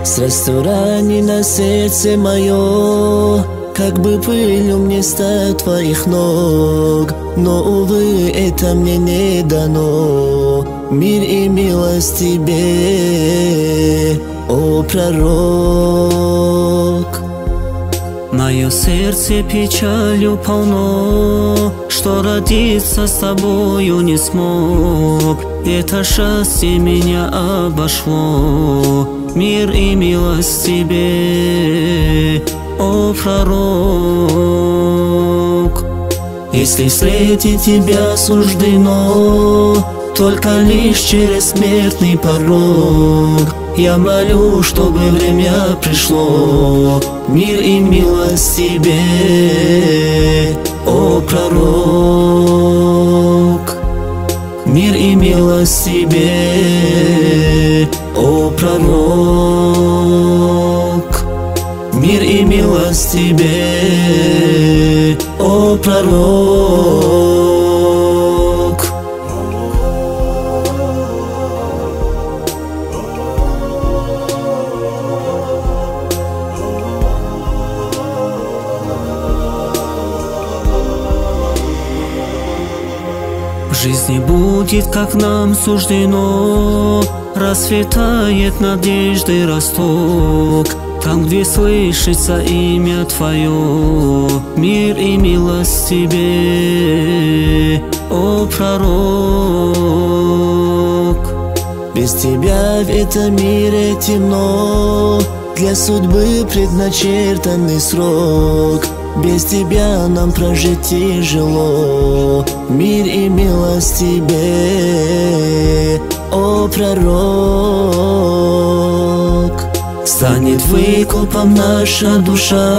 Ранено сердце мое, как бы пылью мне стать твоих ног. Но, увы, это мне не дано. Мир и милость тебе, о пророк. Мое сердце печалью полно, что родиться с тобою не смог. Это счастье меня обошло. Мир и милость тебе, о пророк. Если встретить тебя суждено только лишь через смертный порог, я молю, чтобы время пришло. Мир и милость тебе, о пророк. Мир и милость тебе, о пророк. Мир и милость тебе, о пророк. В жизни будет, как нам суждено, расцветает надежды росток. Там, где слышится имя Твое, мир и милость тебе, о пророк. Без тебя в этом мире темно, для судьбы предначертанный срок. Без тебя нам прожить тяжело. Мир и милость тебе, о пророк. Станет выкупом наша душа,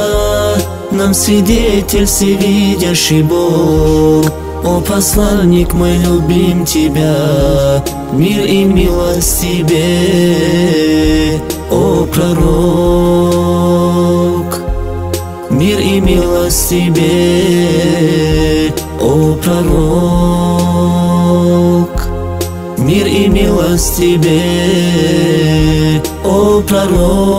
нам свидетель всевидящий Бог. О посланник, мы любим тебя. Мир и милость тебе, о пророк. Мир и милость тебе, о пророк. Мир и милость тебе, о пророк.